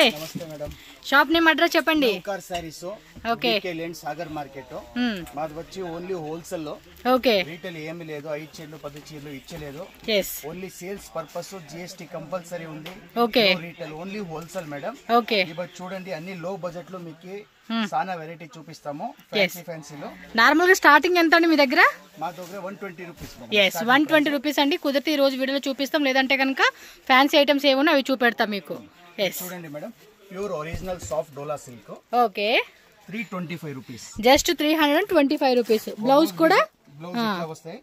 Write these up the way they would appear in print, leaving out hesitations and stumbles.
నమస్తే madam. Shop name address చెప్పండి. Omkar Sarees. Okay. లేండి సాగర్ మార్కెట్. మాది వచ్చి ఓన్లీ హోల్సేల్ లో. ఓకే. రీటైల్ ఏమీ లేదు. 5 చీరలు 10 చీరలు ఇచ్చలేదు. Only sales purpose. GST compulsory ఉంది. Okay. Retail only wholesale madam. Okay. ఇప్పుడు చూడండి అన్ని లో బడ్జెట్ లో మీకు చాలా వెరైటీ చూపిస్తాము. ఫ్యాన్సీలో నార్మల్ గా స్టార్టింగ్ ఎంత అండి మీ దగ్గర? మా దగ్గర 120 రూపీస్. 120 రూపీస్ అండి. కుదిరితే ఈ రోజు వీడియోలో చూపిస్తాం, లేదంటే కనుక ఫ్యాన్సీ ఐటమ్స్ ఏమన్నా అవి చూపెడతాం మీకు. చూడండి మేడం, pure original soft dola silk. Okay. 325 rupees. Just 325 rupees. Blouse కూడా వస్తాయి.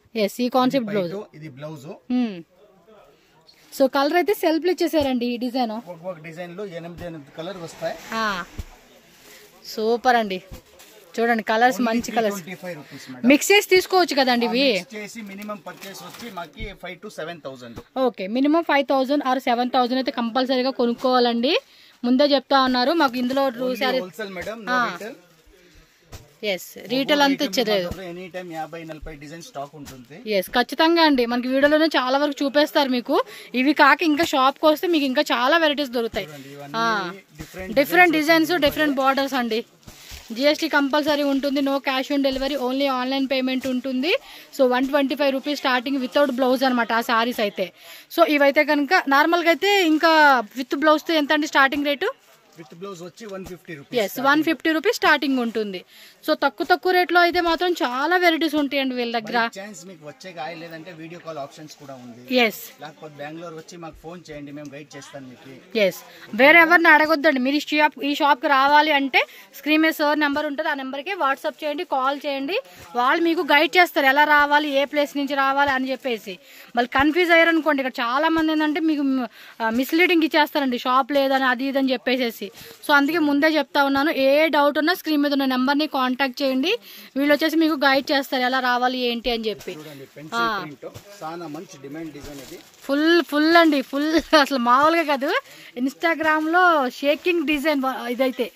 ఈ కాన్సెప్ట్ బ్లౌజ్. ఇది బ్లౌజ్. సో కలర్ అయితే సెల్ఫ్ ఇచ్చేసారండి. ఈ డిజైన్ ఒక్కొక్క డిజైన్ లో 8 కలర్ వస్తాయి. సూపర్ అండి. చూడండి కలర్స్ మంచి కలర్స్. మిక్స్ చేసి తీసుకోవచ్చు కదండి ఇవి. మినిమం పర్చేస్ వచ్చి మాకి 5 to 7,000. ఓకే, మినిమం 5,000 ఆర్ 7,000 అయితే కంపల్సరీగా కొనుక్కోవాలండి. ముందే చెప్తా ఉన్నారు మాకు. ఇందులో రీటైల్ అంతా ఇచ్చేది. ఖచ్చితంగా అండి, మనకి వీడియోలోనే చాలా వరకు చూపిస్తారు మీకు. ఇవి కాక ఇంకా షాప్ కి వస్తే మీకు ఇంకా చాలా వెరైటీస్ దొరుకుతాయి. డిఫరెంట్ డిజైన్స్, డిఫరెంట్ బార్డర్స్ అండి. జిఎస్టీ కంపల్సరీ ఉంటుంది. No cash on delivery, only online payment ఉంటుంది. So 125 rupees starting without blouse అనమాట ఆ సారీస్ అయితే. సో ఇవైతే కనుక నార్మల్గా అయితే ఇంకా విత్ బ్లౌజ్తో ఎంత అండి స్టార్టింగ్ రేటు? విత్ బ్లౌజ్ వచ్చి 150 రూపీస్. 150 రూపీస్ స్టార్టింగ్ ఉంటుంది. సో తక్కువ రేట్లో అయితే మాత్రం చాలా వెరైటీస్ ఉంటాయండి వీళ్ళ దగ్గర. మీకు వచ్చే లేదంటే వీడియో కాల్ ఆప్షన్స్ కూడా ఉంది. లేకపోతే బెంగళూరు వచ్చి మాకు ఫోన్ చేయండి, మేము గైడ్ చేస్తాం మీకు. వేరే ఎవరిని అడగొద్దండి. మీరు ఈ షాప్ కి రావాలి అంటే స్క్రీన్ మీద సార్ నెంబర్ ఉంటుంది, ఆ నెంబర్ కి వాట్సాప్ చేయండి, కాల్ చేయండి. వాళ్ళు మీకు గైడ్ చేస్తారు ఎలా రావాలి, ఏ ప్లేస్ నుంచి రావాలి అని చెప్పేసి. మళ్ళీ కన్ఫ్యూజ్ అయ్యారు అనుకోండి, ఇక్కడ చాలా మంది ఏంటంటే మీకు మిస్లీడింగ్ ఇచ్చేస్తారండి, షాప్ లేదని అది ఇదని చెప్పేసి. సో అందుకే ముందే చెప్తా ఉన్నాను, ఏ డౌట్ ఉన్నా స్క్రీన్ మీద ఉన్న నెంబర్ ని కాంటాక్ట్ చేయండి. వీళ్ళు వచ్చేసి మీకు గైడ్ చేస్తారు ఎలా రావాలి ఏంటి అని చెప్పి. ఫుల్ అండి, ఫుల్ అసలు మామూలుగా కాదు. ఇన్స్టాగ్రామ్ లో షేకింగ్ డిజైన్ ఇదైతే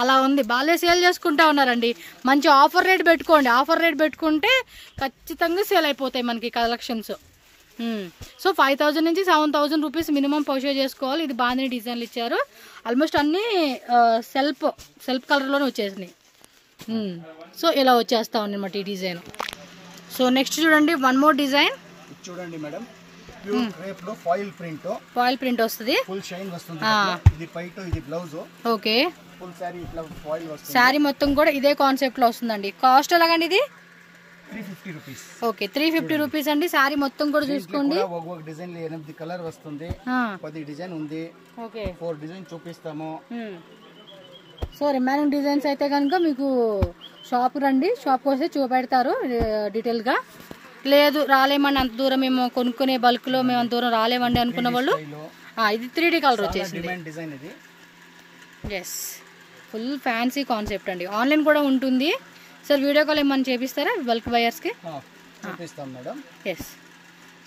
అలా ఉంది. బాగా సేల్ చేసుకుంటా ఉన్నారండి. మంచి ఆఫర్ రేట్ పెట్టుకోండి. ఆఫర్ రేట్ పెట్టుకుంటే ఖచ్చితంగా సేల్ అయిపోతాయి మనకి కలెక్షన్స్. సో 5,000 నుంచి 7,000 రూపీస్ మినిమం పర్చేజ్ చేసుకోవాలి. ఇది బాగానే డిజైన్లు ఇచ్చారు. ఆల్మోస్ట్ అన్ని సెల్ఫ్ కలర్లోనే వచ్చేసినాయి. సో ఇలా వచ్చేస్తా ఉంది అన్నమాట ఈ డిజైన్. సో నెక్స్ట్ చూడండి, వన్ మోర్ డిజైన్ చూడండి మేడం. ప్యూర్ క్రేప్ లో ఫాయిల్ ప్రింట్ వస్తుంది. ఫుల్ షైన్ వస్తుంది. ఇది పైట, ఇది బ్లౌజ్. ఓకే. ఫుల్ సారీ ఇట్లా ఫాయిల్ వస్తుంది. సారీ మొత్తం కూడా ఇదే కాన్సెప్ట్ లో వస్తుందండి. కాస్ట్ ఎలాగండి ఇది? 350 రూపీస్. ఓకే, 350 రూపీస్ అండి. సారీ మొత్తం కూడా చూసుకోండి. ఒక్కొక్క డిజైన్ లో 8 కలర్ వస్తుంది. 10 డిజైన్ ఉంది. ఓకే, 4 డిజైన్ చూపిస్తాము. సో రిమైనింగ్ డిజైన్స్ అయితే కనుక మీకు షాప్ రండి, షాప్ వస్తే చూపెడతారు డీటెయిల్ గా. లేదు రాలేమండి, అంత దూరం మేము కొనుక్కునే బల్క్ లో మేము అంత దూరం రాలేమండి అనుకున్న వాళ్ళు, ఇది 3D కలర్ వచ్చేసింది. ఫుల్ ఫ్యాన్సీ కాన్సెప్ట్ అండి. ఆన్లైన్ కూడా ఉంటుంది. సార్ వీడియో కాల్ ఏమన్నా చేపిస్తారా బల్క్ బయర్స్ కి?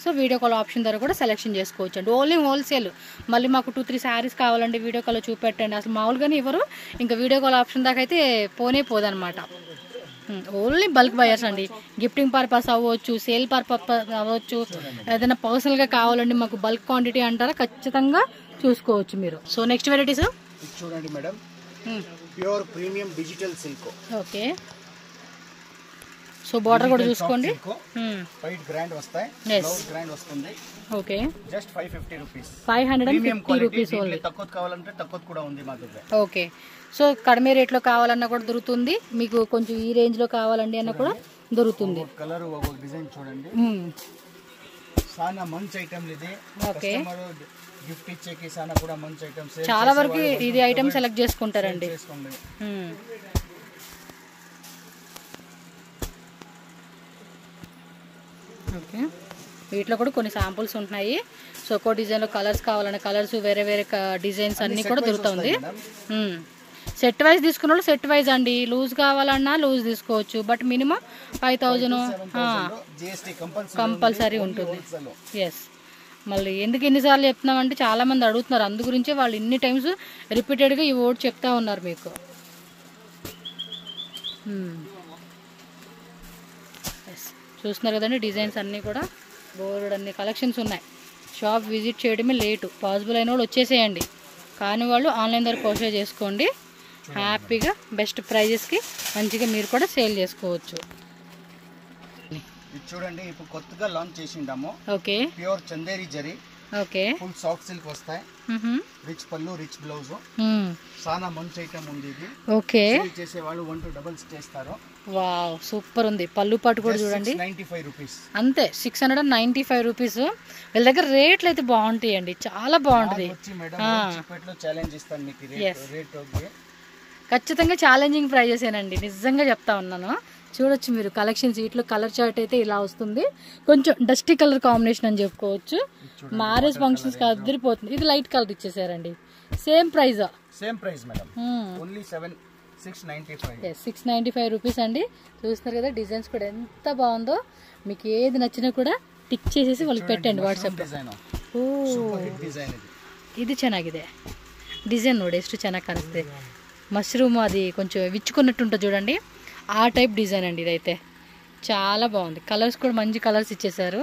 సో వీడియో కాల్ ఆప్షన్ ద్వారా కూడా సెలెక్షన్ చేసుకోవచ్చు అండి. Only wholesale. మళ్ళీ మాకు 2-3 శారీస్ కావాలండి వీడియో కాల్ చూపెట్టండి, అసలు మామూలుగానే ఇవ్వరు. ఇంకా వీడియో కాల్ ఆప్షన్ దాకా అయితే పోదనమాట. ఓన్లీ బల్క్ బయర్స్ అండి. గిఫ్టింగ్ పర్పస్ అవ్వచ్చు, సేల్ పర్పస్ అవ్వచ్చు, ఏదైనా పర్సనల్గా కావాలండి మాకు బల్క్ క్వాంటిటీ అంటారా, ఖచ్చితంగా చూసుకోవచ్చు మీరు. సో నెక్స్ట్ వెరైటీస్ చూడండి మేడం, pure premium digital silk. Okay. So border కూడా చూసుకోండి. వైట్ గ్రాండ్ వస్తాయి, బ్లౌజ్ గ్రాండ్ వస్తుంది. Okay, just 550 rupees. 550 rupees only. తక్కువ కావాలంటే తక్కువ కూడా ఉంది మా దగ్గర. ఓకే. సో కడిమే రేట్ లో కావాలన్నా కూడా దొరుకుతుంది మీకు. కొంచెం ఈ రేంజ్ లో కావాలండి అన్న కూడా దొరుకుతుంది. కలర్ ఒక డిజైన్ చూడండి, చాలా మంచి ఐటమ్ ఇది. ఓకే, గిఫ్ట్ ఇచ్చేకి చాలా కూడా మంచి ఐటమ్స్. చాలా వరకు ఇది ఐటమ్ సెలెక్ట్ చేసుకుంటారండి. ఓకే, వీటిలో కూడా కొన్ని శాంపుల్స్ ఉంటున్నాయి. సో ఒక్కో డిజైన్లో కలర్స్ కావాలన్న కలర్స్, వేరే వేరే డిజైన్స్ అన్నీ కూడా దొరుకుతుంది. సెట్ వైజ్ తీసుకున్న వాళ్ళు సెట్ వైజ్ అండి. లూజ్ కావాలన్నా లూజ్ తీసుకోవచ్చు, బట్ మినిమం 5,000 కంపల్సరీ ఉంటుంది. మళ్ళీ ఎందుకు ఎన్నిసార్లు చెప్తున్నామంటే చాలా మంది అడుగుతున్నారు, అందు గురించే వాళ్ళు ఇన్ని టైమ్స్ రిపీటెడ్గా ఈ వర్డ్ చెప్తా ఉన్నారు మీకు. చూస్తున్నారు కదండి, డిజైన్స్ అన్నీ కూడా బోర్డు అన్ని కలెక్షన్స్ ఉన్నాయి. షాప్ విజిట్ చేయడమే లేటు. పాసిబుల్ అయిన వాళ్ళు వచ్చేసేయండి, కాని వాళ్ళు ఆన్లైన్ ద్వారా పర్చేస్ చేసుకోండి. హ్యాపీగా బెస్ట్ ప్రైజెస్కి మంచిగా మీరు కూడా సేల్ చేసుకోవచ్చు. ఇది చూడండి, ఇప్పుడు కొత్తగా లాంచ్ చేసిండాము. Okay, pure Chanderi zari. Okay, full soft silk వస్తాయి. రిచ్ పళ్ళు, రిచ్ బ్లౌజ్, చాలా మంచి ఐటమ్ ఉంది ఇది. ఓకే, చేసే వాళ్ళు 1 to డబల్స్ చేస్తారు. వావ్, సూపర్ ఉంది. పళ్ళు పాటు కూడా చూడండి, 95 రూపీస్ అంతే. 695 రూపీస్. వీళ్ళ దగ్గర రేట్లు అయితే బాగుంటాయండి, చాలా బాగుంటుంది. ఛాలెంజ్ ఇస్తాను మీకు. రేట్ ఖచ్చితంగా ఛాలెంజింగ్ ప్రైజెసేనండి, నిజంగా చెప్తా ఉన్నాను. చూడొచ్చు మీరు కలెక్షన్స్. వీటిలో కలర్ చార్ట్ అయితే ఇలా వస్తుంది, కొంచెం డస్టీ కలర్ కాంబినేషన్ అని చెప్పుకోవచ్చు. మ్యారేజ్ ఫంక్షన్స్ కి అదిరిపోతుంది. ఇది లైట్ కలర్ ఇచ్చేసారండి. Same price madam, only 695 rupees అండి. చూస్తున్నారు కదా, డిజైన్స్ కూడా ఎంత బాగుందో. మీకు ఏది నచ్చినా కూడా టిక్ చేసేసి వాళ్ళకి పెట్టండి ವಾಟ್ಸಪ್. ಇದು ಚೆನ್ನಾಗಿದೆ ಡಿಸೈನ್ ನೋಡಿ, ಎಷ್ಟು ಚೆನ್ನಾಗಿ ಕಾಣಿಸ್ತಿದೆ. మష్రూమ్ అది కొంచెం విచ్చుకున్నట్టు ఉంటుంది చూడండి, ఆ టైప్ డిజైన్ అండి. ఇదైతే చాలా బాగుంది. కలర్స్ కూడా మంచి కలర్స్ ఇచ్చేసారు.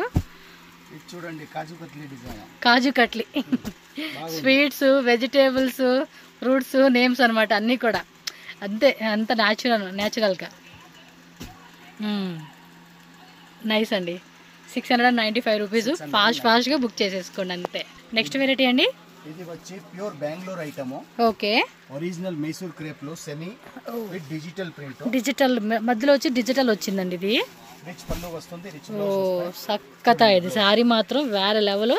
చూడండి, kaju katli sweets, vegetables, fruits names అనమాట అన్నీ కూడా. అంతే, అంత న్యాచురల్గా నైస్ అండి. 695 రూపీస్. ఫాస్ట్గా బుక్ చేసేసుకోండి అంతే. నెక్స్ట్ వెరైటీ అండి, ఇది వచ్చి pure Bengaluru item. Okay, original Mysore crepe లో semi with digital print. Digital మధ్యలో వచ్చి డిజిటల్ వచ్చిందండి. ఇది రిచ్ పళ్ళు వస్తుంది, రిచ్ ఓ సక్కత. ఇది సారీ మాత్రం వేరే లెవెల్,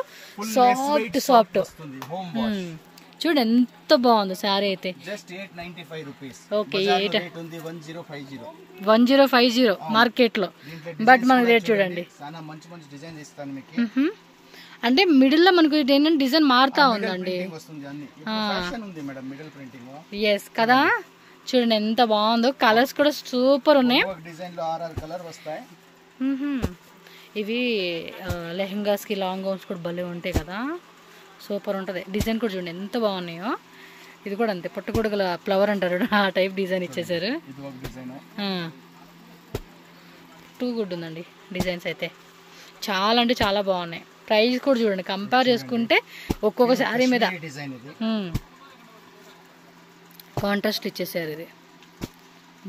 సాఫ్ట్ వస్తుంది. హోమ్ వాష్ చూడండి ఎంత బాగుంది సారీ అయితే. Just 895 rupees. ఓకే, 1050 మార్కెట్ లో. బట్ మనకి రేట్ చూడండి, చాలా మంచి మంచి డిజైన్ ఇస్తాను మీకు. అంటే మిడిల్ లో మనకు ఏంటంటే డిజైన్ మారుతా ఉందండి. ఎస్ కదా, చూడండి ఎంత బాగుందో. కలర్స్ కూడా సూపర్ ఉన్నాయి. ఇవి లెహంగాస్ కి, లాంగ్ గౌన్స్ కూడా భలే ఉంటాయి కదా, సూపర్ ఉంటుంది. డిజైన్ కూడా చూడండి ఎంత బాగున్నాయో. ఇది కూడా అంతే, పుట్టగొడుగుల ఫ్లవర్ అంటారు, ఆ టైప్ డిజైన్ ఇచ్చేసారు. టూ గుడ్ ఉందండి డిజైన్స్ అయితే, చాలా అంటే చాలా బాగున్నాయి. ప్రైస్ కూడా చూడండి, కంపేర్ చేసుకుంటే ఒక్కొక్క శారీ మీద కాంట్రాస్ట్ ఇచ్చేసారు. ఇది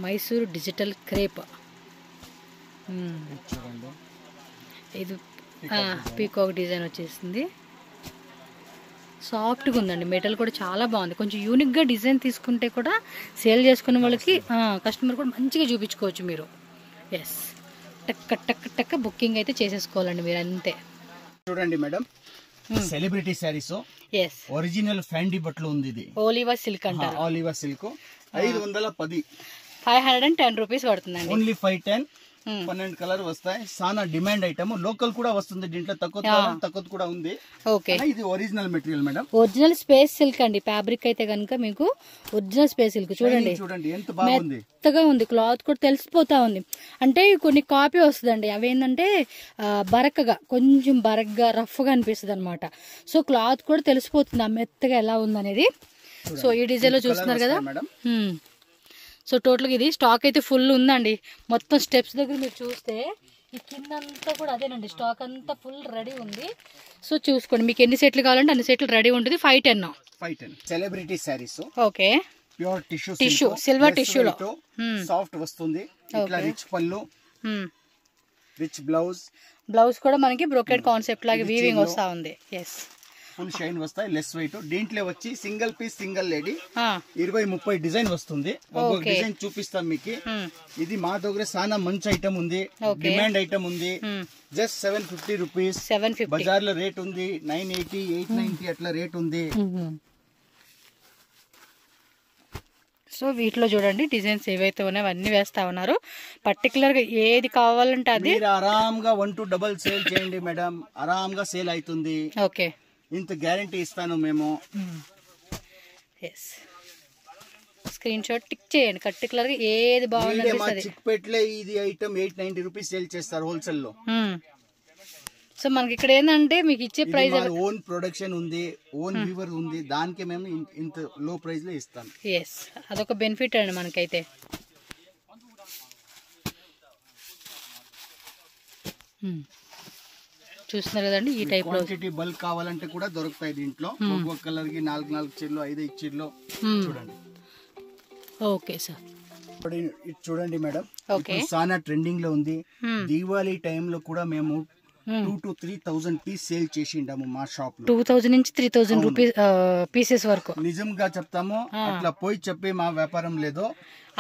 మైసూర్ డిజిటల్ క్రేప్. ఇది పీకాక్ డిజైన్ వచ్చేసింది. సాఫ్ట్గా ఉందండి, మెటల్ కూడా చాలా బాగుంది. కొంచెం యూనిక్గా డిజైన్ తీసుకుంటే కూడా సేల్ చేసుకునే వాళ్ళకి కస్టమర్ కూడా మంచిగా చూపించుకోవచ్చు మీరు. ఎస్, టక్ టక్ టక్ బుకింగ్ అయితే చేసేసుకోవాలండి మీరు అంతే. చూడండి madam, celebrity sarees. Yes, original ఫ్యాండీ బట్టలు ఉంది. ఇది ఓలివా సిల్క్ అంటారు. ఓలివా సిల్క్ 510, 510 రూపీస్ పడుతుందండి. ఓన్లీ 510. 12 కలర్ వస్తాయి. చాలా డిమాండ్ ఐటమ్. లోకల్ కూడా వస్తుంది దీంట్లో, తక్కువ కూడా ఉంది. ఓకే, ఇది original material madam, original space silk అండి. ఫ్యాబ్రిక్ అయితే కనుక మీకు ఒరిజినల్ స్పేస్ సిల్క్ చూడండి, ఎంత బాగుంది, మెత్తగా ఉంది. క్లాత్ కూడా తెలిసిపోతా ఉంది. అంటే కొన్ని కాపీ వస్తుందండి, అవి ఏంటంటే బరకగా, కొంచెం బరక్గా రఫ్ గా అనిపిస్తుంది అనమాట. సో క్లాత్ కూడా తెలిసిపోతుంది ఆ మెత్తగా ఎలా ఉందనేది. సో ఈ డిజైన్ లో చూస్తున్నారు కదా. సో టోటల్గా ఇది స్టాక్ అయితే ఫుల్ ఉందండి. మొత్తం స్టెప్స్ దగ్గర మీరు చూస్తే ఈ కింద అంతా కూడా అదేనండి, స్టాక్ అంతా ఫుల్ రెడీ ఉంది. సో చూసుకోండి, మీకు ఎన్ని సెట్లు కావాలంటే అన్ని సెట్లు రెడీ ఉంటుంది. 510 celebrity sarees. Okay, pure tissue, silver టిష్యూలో సాఫ్ట్ వస్తుంది. ఇట్లా రిచ్ పళ్ళు, రిచ్ బ్లౌజ్ కూడా మనకి బ్రోకెట్ కాన్సెప్ట్ లాగా వీవింగ్ వస్తా ఉంది. ఎస్, ఫుల్ షైన్ వస్తాయి, లెస్ వెయిట్. దీంట్లో వచ్చి single piece single lady 20-30 design వస్తుంది. ఒక్కొక్క డిజైన్ చూపిస్తాం మీకు. ఇది మా దగ్గర చాలా మంచి ఐటమ్ ఉంది, డిమాండ్ ఐటమ్ ఉంది. Just 750 rupees. బజార్ లో రేట్ ఉంది 980, 890 అట్లా రేట్ ఉంది. సో వీటిలో చూడండి డిజైన్స్ ఏవైతే ఉన్నాయో అవన్నీ వేస్తా ఉన్నారు. పర్టికులర్ గా ఏది కావాలంటే అది ఆరాంగా 1 to డబల్ సేల్ చేయండి మేడం, ఆరాంగా సేల్ అవుతుంది. ఓకే, ఇంత గ్యారంటీ ఇస్తాను మేము. స్క్రీన్ షాట్ టిక్ చేయండి, పర్టికులర్ గా ఏది బాగుంది. చిక్పేటలో ఇది ఐటమ్ 890 రూపీస్ సేల్ చేస్తారు హోల్సేల్ లో. సో మనకి ఇక్కడ ఏంటంటే మీకు ఇచ్చే ప్రైస్ ఓన్ ప్రొడక్షన్ ఉంది, ఓన్ వీవర్ ఉంది, దానికి మేము ఇంత లో ప్రైస్ లో ఇస్తాం. ఎస్, అదొక బెనిఫిట్ అండి మనకైతే. చూస్తున్నారు కదండి ఈ టైప్ లో. క్వాంటిటీ బల్క్ కావాలంటే కూడా దొరుకుతాయి దీంట్లో. ఒక్కొక్క కలర్ కి 4 చీరలు 5 చీరలు చూడండి. ఓకే సార్, ఇది చూడండి మేడం, చాలా ట్రెండింగ్ లో ఉంది. దీవాళీ టైంలో కూడా మేము 2,000 to 3,000 పీస్ సేల్ చేసిండాము మా షాప్ లో. 2,000 నుంచి 3,000 రూపీస్ పీసెస్ వరకు. నిజంగా చెప్తాము, అట్లా పోయి చెప్పి మా వ్యాపారం లేదు.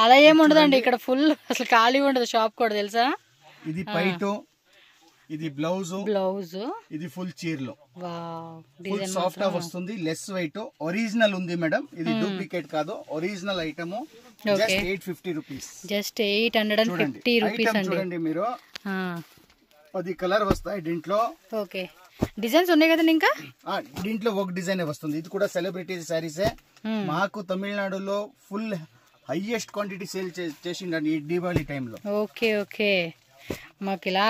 అలా ఏముండదండి ఇక్కడ, ఫుల్ అసలు ఖాళీ ఉండదు షాప్ కూడా తెలుసా. ఇది పైటో, ఇది బ్లౌజ్, ఇది ఫుల్ చీరలో ఫుల్ సాఫ్ట్ వస్తుంది, లెస్ వెయిట్, ఒరిజినల్ ఉంది మేడం. ఇది డూప్లికేట్ కాదు, original item. Just 850 rupees. Just 850 rupees అండి. చూడండి మీరు, 10 కలర్ వస్తాయి దీంట్లో. ఓకే, డిజైన్స్ ఉన్నాయి కదండి ఇంకా. దీంట్లో ఒక డిజైన్ వస్తుంది. ఇది కూడా సెలబ్రిటీ శారీసే. మాకు తమిళనాడులో ఫుల్ హైయెస్ట్ క్వాంటిటీ సేల్ చేసిండండి ఈ దీపావళి టైంలో. ఓకే ఓకే, మాకు ఇలా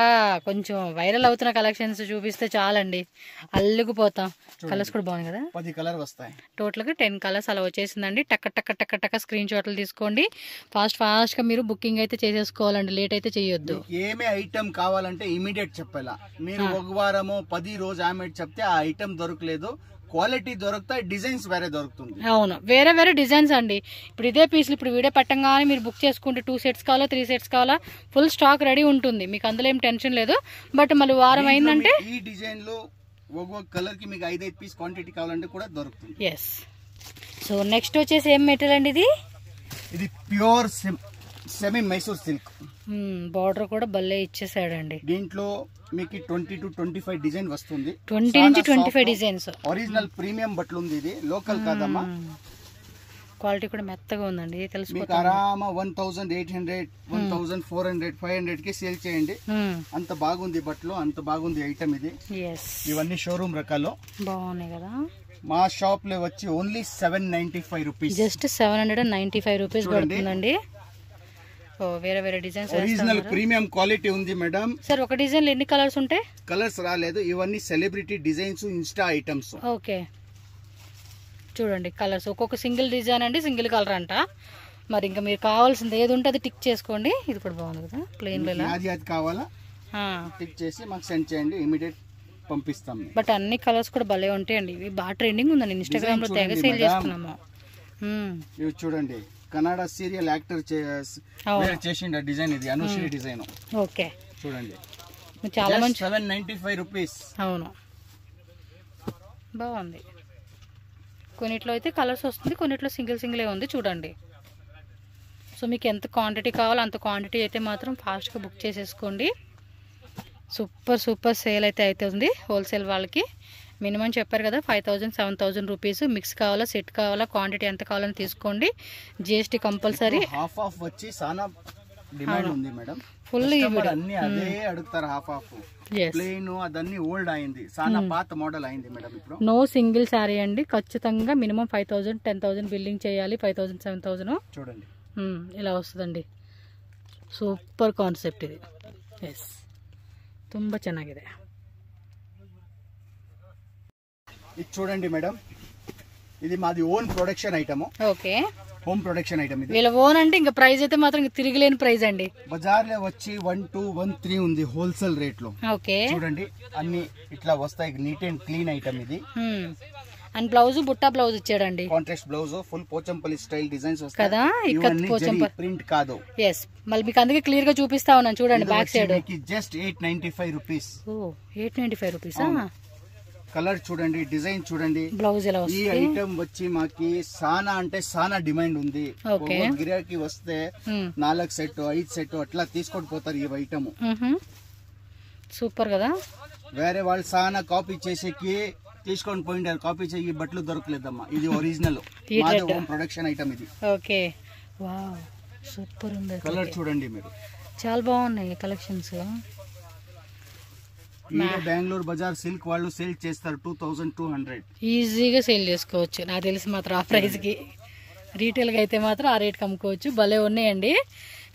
కొంచెం వైరల్ అవుతున్న కలెక్షన్స్ చూపిస్తే చాలండి, అల్లుకుపోతాం. కలర్స్ కూడా బాగుంది కదా, 10 కలర్ వస్తాయి. టోటల్ గా 10 కలర్స్ అలా వచ్చేసిందండి. టక్క టక్క టక్క టక్క స్క్రీన్ షాట్లు తీసుకోండి. ఫాస్ట్ గా మీరు బుకింగ్ అయితే చేసేసుకోవాలండి, లేట్ అయితే చేయొద్దు. ఏమే ఐటమ్ కావాలంటే ఇమీడియట్ చెప్పాలా. మీరు ఒక వారము 10 రోజు ఆమె చెప్తే ఆ ఐటమ్ దొరకలేదు, క్వాలిటీ దొరుకుతాయి, డిజైన్స్ వేరే దొరుకుతుంది. అవును, వేరే వేరే డిజైన్స్ అండి. ఇప్పుడు ఇదే పీసులు ఇప్పుడు వీడియో పెట్టంగానే మీరు బుక్ చేసుకుంటే 2 సెట్స్ కావాలా 3 సెట్స్ కావాలా, ఫుల్ స్టాక్ రెడీ ఉంటుంది, మీకు అందులో ఏం టెన్షన్ లేదు. బట్ మళ్ళీ వారం అయిందంటే ఈ డిజైన్ లో ఒక్కొక్క కలర్ కి మీకు 5 పీస్ క్వాంటిటీ కావాలంటే కూడా దొరుకుతుంది. ఎస్. సో నెక్స్ట్ వచ్చేసి ఏం మెటీరియల్ అండి ఇది pure semi Mysore silk. Border కూడా భలే ఇచ్చేసాడండి. దీంట్లో మీకు 20 to 25 డిజైన్ వస్తుంది. 20 నుంచి 25 డిజైన్స్. ఒరిజినల్ ప్రీమియం బట్టలు ఉంది, ఇది లోకల్ కాదమ్మా. క్వాలిటీ కూడా మెత్తగా ఉందండి, తెలుసుకోవచ్చు. ఆరామ 1,800, 1,400, 500 కి సేల్ చేయండి. అంత బాగుంది బట్టలు, అంత బాగుంది ఐటమ్ ఇది. ఇవన్నీ షోరూమ్ రకాలు బాగున్నాయి కదా. మా షాప్ లో వచ్చి ఓన్లీ 795 రూపీస్. జస్ట్ 795 రూపీస్ పడుతుందండి. వేరే వేరే డిజైన్స్, ఒరిజినల్ ప్రీమియం క్వాలిటీ ఉంది మేడం. సార్ ఒక డిజైన్ లో ఎన్ని కలర్స్ ఉంటాయి? కలర్స్ రాలేదు, ఇవన్నీ celebrity designs, Insta items. Okay, చూడండి కలర్స్, ఒక్కొక్క సింగిల్ డిజైన్ అండి, సింగిల్ కలర్ అంట. మరి ఇంకా మీరు కావాల్సింది ఏది ఉంటే అది టిక్ చేసుకోండి. ఇది కూడా బాగుంది కదా, ప్లెయిన్ లో అది కావాలా టిక్ చేసి మాకు సెండ్ చేయండి, ఇమీడియట్ పంపిస్తాం. బట్ అన్ని కలర్స్ కూడా భలే ఉంటాయండి, ఇవి బాగా ట్రెండింగ్ ఉందండి, ఇన్స్టాగ్రామ్ లో తెగ సేల్ చేస్తున్నాము. ఇవి చూడండి, కన్నడ సీరియల్ యాక్టర్ చేసిండ డిజైన్, ఇది అనుశ్రీ డిజైన్. ఓకే, చూడండి చాలా మంచి 795 రూపీస్. అవును, బాగుంది. కొన్నిట్లో అయితే కలర్స్ వస్తుంది, కొన్నిట్లో సింగిల్ ఉంది చూడండి. సో మీకు ఎంత క్వాంటిటీ కావాలో అంత క్వాంటిటీ అయితే మాత్రం ఫాస్ట్గా బుక్ చేసేసుకోండి. సూపర్ సేల్ అయితే అవుతుంది హోల్సేల్ వాళ్ళకి. మినిమం చెప్పారు కదా 5,000 7,000 రూపీస్. మిక్స్ కావాలా, సెట్ కావాలా, క్వాంటిటీ ఎంత కావాలని తీసుకోండి. GST compulsory. హాఫ్ వచ్చి చాలా డిమాండ్ ఉంది మేడం, ఫుల్ అన్ని అదే అడుగుతారు. హాఫ్ ప్లెయిన్ అదన్నీ ఓల్డ్ అయింది, చాలా పాత మోడల్ అయింది మేడం. ఇప్పుడు నో సింగిల్ సారీ అండి, ఖచ్చితంగా మినిమం 5,000 10,000 బిల్లింగ్ చేయాలి. 5,000 7,000 చూడండి ఇలా వస్తుందండి. సూపర్ కాన్సెప్ట్ ఇది. ఎస్, ತುಂಬಾ ಚೆನ್ನಾಗಿದೆ. ఇది చూడండి మేడం, ఇది మాది own production item. Okay, home production item ఇది. వీళ్ళ ఓన్ అంటే ఇంకా ప్రైస్ అయితే మాత్రం తిరిగిలేని ప్రైస్ అండి. బజార్ లో వచ్చి 1,213 ఉంది హోల్సేల్ రేట్ లో. ఓకే, చూడండి అన్ని ఇట్లా వస్తాయి, నీట్ అండ్ క్లీన్ ఐటమ్ ఇది. అండ్ బ్లౌజ్ బుట్టా బ్లౌజ్ ఇచ్చాడండి, contrast blouse, full Pochampally style designs వస్తాయి కదా. ఇక్కడ ప్రింట్ కాదు. ఎస్, మళ్ళీ మీకు అందుకే క్లియర్ గా చూపిస్తా ఉన్నాను చూడండి. Back side just 895 rupees. 895 rupees. Colour చూడండి, డిజైన్ చూడండి, బ్లౌజ్ ఎలా ఈ ఐటమ్ వచ్చి మాకి సానా అంటే సానా డిమాండ్ ఉంది. గిరాకీ వస్తే 4 సెట్ 5 సెట్ అట్లా తీసుకొని పోతారు ఈ ఐటమ్. సూపర్ కదా. వేరే వాళ్ళు సానా కాపీ చేసేకి తీసుకొని పోయింటారు, కాపీ చేయి బట్టలు దొరకలేదమ్మా. ఇది ఒరిజినల్ హోమ్ ప్రొడక్షన్ ఐటమ్ ఇది. ఓకే, వావ్ సూపర్ ఉంది. కలర్ చూడండి మీరు, చాలా బాగున్నాయి కలెక్షన్స్. బెంగళూరు బజార్ సిల్క్ వాళ్ళు సేల్ చేస్తారు 2,200. ఈజీగా సేల్ చేసుకోవచ్చు నాకు తెలిసి మాత్రం. ఆ ప్రైస్ కి రీటైల్ గా అయితే మాత్రం ఆ రేట్ అమ్ముకోవచ్చు. భలే ఉన్నాయండి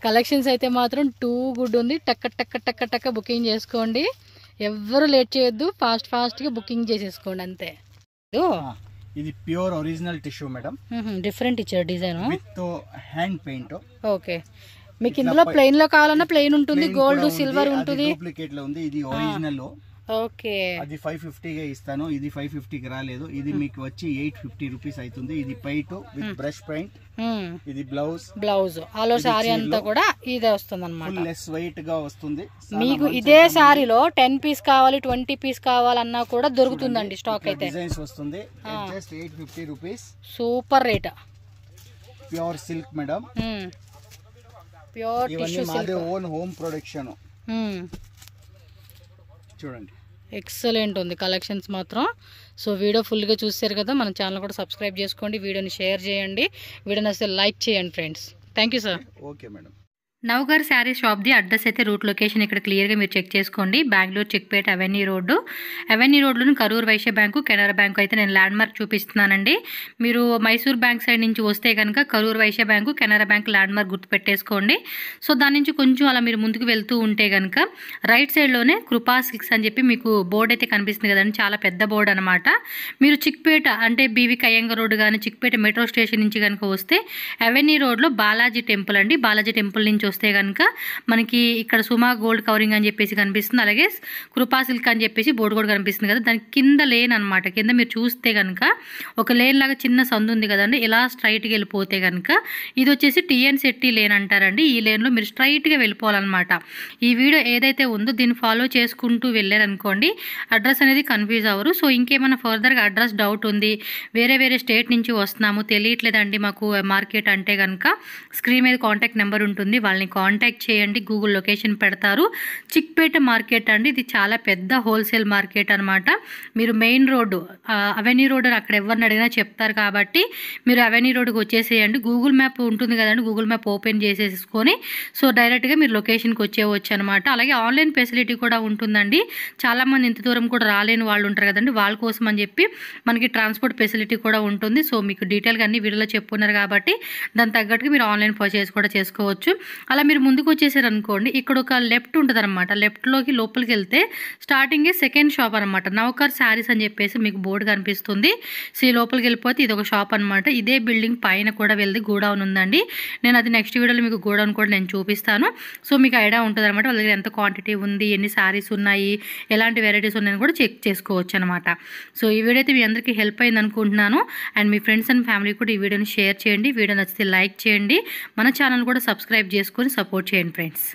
కలెక్షన్స్ అయితే మాత్రం. టూ గుడ్ ఉంది. టక్క టక్క టక్క టక్క బుకింగ్ చేసుకోండి, ఎవ్వరు లేట్ చేయొద్దు, ఫాస్ట్ గా బుకింగ్ చేసేసుకోండి అంతే. ఇది pure original tissue madam, different ఇచ్చారు design with hand paint. Okay, మీకు ఇందులో ప్లెయిన్ లో కావాలన్నా ప్లెయిన్ ఉంటుంది, గోల్డ్ సిల్వర్ ఉంటుంది. డూప్లికేట్ లో ఉంది, ఇది ఒరిజినల్. ఓకే, అది 550 గా ఇస్తాను. ఇది 550 కి రాలేదు. ఇది మీకు వచ్చి 850 రూపీస్ అవుతుంది. ఇది పైటు విత్ బ్రష్ పెయింట్. ఇది బ్లౌజ్ ఆల్ ఓవర్ సారీ అంతా కూడా ఇదే వస్తుంది అనమాట. ఫుల్ లెస్ వెయిట్ గా వస్తుంది. మీకు ఇదే సారీలో 10 పీస్ కావాలి 20 పీస్ కావాలన్నా కూడా దొరుకుతుందండి. స్టాక్ అయితే డిజైన్స్ వస్తుంది. Just 850 rupees. Super rate. Pure silk madam. Pure tissue silk. Own home production. చూడండి, ఎక్సలెంట్ ఉంది కలెక్షన్స్ మాత్రం. సో వీడియో ఫుల్గా చూసారు కదా, మన ఛానల్ కూడా సబ్స్క్రైబ్ చేసుకోండి, వీడియోని షేర్ చేయండి, వీడియోని అసలు లైక్ చేయండి friends. Thank you sir. Okay madam. Navagar sari షాప్ది అడ్రస్ అయితే రూట్ లొకేషన్ ఇక్కడ క్లియర్గా మీరు చెక్ చేసుకోండి. బెంగళూరు చిక్పేట అవెన్యూ రోడ్లోని కరూర్ వైశ్య బ్యాంకు, కెనరా బ్యాంకు అయితే నేను ల్యాండ్ మార్క్ చూపిస్తున్నానండి. మీరు మైసూర్ బ్యాంక్ సైడ్ నుంచి వస్తే కనుక Karur Vysya bank, Canara bank landmark గుర్తుపెట్టేసుకోండి. సో దాని నుంచి కొంచెం అలా మీరు ముందుకు వెళ్తూ ఉంటే కనుక రైట్ సైడ్లోనే కృపా సిల్క్స్ అని చెప్పి మీకు బోర్డు అయితే కనిపిస్తుంది కదండి, చాలా పెద్ద బోర్డు అనమాట. మీరు చిక్పేట అంటే బీవీ కయ్యంగ రోడ్డు కానీ చిక్పేట మెట్రో స్టేషన్ నుంచి కనుక వస్తే అవెన్యూ రోడ్లో బాలాజీ టెంపుల్ అండి. బాలాజీ టెంపుల్ నుంచి వస్తే కనుక మనకి ఇక్కడ సుమా గోల్డ్ కవరింగ్ అని చెప్పేసి కనిపిస్తుంది. అలాగే కృపా సిల్క్ అని చెప్పేసి బోర్డు కూడా కనిపిస్తుంది కదా, దాని కింద లేన్ అనమాట. కింద మీరు చూస్తే కనుక ఒక లేన్ లాగా చిన్న సందు ఉంది కదండి, ఇలా స్ట్రైట్గా వెళ్ళిపోతే కనుక ఇది వచ్చేసి టీఎన్ శెట్టి లేన్ అంటారండి. ఈ లేన్లో మీరు స్ట్రైట్గా వెళ్ళిపోవాలన్నమాట. ఈ వీడియో ఏదైతే ఉందో దీన్ని ఫాలో చేసుకుంటూ వెళ్ళారనుకోండి, అడ్రస్ అనేది కన్ఫ్యూజ్ అవ్వరు. సో ఇంకేమైనా ఫర్దర్గా అడ్రస్ డౌట్ ఉంది, వేరే స్టేట్ నుంచి వస్తున్నాము తెలియట్లేదండి మాకు మార్కెట్ అంటే కనుక స్క్రీన్ మీద కాంటాక్ట్ నెంబర్ ఉంటుంది, వాళ్ళని కాంటాక్ట్ చేయండి. గూగుల్ లొకేషన్ పెడతారు. చిక్పేట మార్కెట్ అండి, ఇది చాలా పెద్ద హోల్సేల్ మార్కెట్ అనమాట. మీరు మెయిన్ రోడ్డు అవెన్యూ రోడ్ అని అక్కడ ఎవరిని అడిగినా చెప్తారు కాబట్టి మీరు అవెన్యూ రోడ్డుకి వచ్చేసేయండి. గూగుల్ మ్యాప్ ఉంటుంది కదండి, గూగుల్ మ్యాప్ ఓపెన్ చేసేసుకొని సో డైరెక్ట్గా మీరు లొకేషన్కి వచ్చేవచ్చు అనమాట. అలాగే ఆన్లైన్ ఫెసిలిటీ కూడా ఉంటుందండి. చాలామంది ఇంత దూరం కూడా రాలేని వాళ్ళు ఉంటారు కదండి, వాళ్ళ కోసం అని చెప్పి మనకి ట్రాన్స్పోర్ట్ ఫెసిలిటీ కూడా ఉంటుంది. సో మీకు డీటెయిల్గా అన్ని వీడియోలో చెప్పుకున్నారు కాబట్టి దాని తగ్గట్టుగా మీరు ఆన్లైన్ పర్చేస్ కూడా చేసుకోవచ్చు. అలా మీరు ముందుకు వచ్చేసారు అనుకోండి, ఇక్కడ ఒక లెఫ్ట్ ఉంటుంది అనమాట. లెఫ్ట్లోకి లోపలికి వెళ్తే స్టార్టింగే సెకండ్ షాప్ అనమాట, నవకార్ శారీస్ అని చెప్పేసి మీకు బోర్డు కనిపిస్తుంది. సో ఈ లోపలికి వెళ్ళిపోతే ఇది ఒక షాప్ అనమాట. ఇదే బిల్డింగ్ పైన కూడా వెళ్ళి గోడౌన్ ఉందండి. నేను అది నెక్స్ట్ వీడియోలో మీకు గోడౌన్ కూడా నేను చూపిస్తాను. సో మీకు ఐడియా ఉంటుంది అనమాట, వాళ్ళ దగ్గర ఎంత క్వాంటిటీ ఉంది, ఎన్ని శారీస్ ఉన్నాయి, ఎలాంటి వెరైటీస్ ఉన్నాయని కూడా చెక్ చేసుకోవచ్చు అనమాట. సో ఈ వీడియో అయితే మీ అందరికీ హెల్ప్ అయింది అనుకుంటున్నాను. And me friends and family కూడా ఈ వీడియోని షేర్ చేయండి, వీడియో నచ్చితే లైక్ చేయండి, మన ఛానల్ కూడా సబ్స్క్రైబ్ చేసుకొని సపోర్ట్ చేయండి ఫ్రెండ్స్.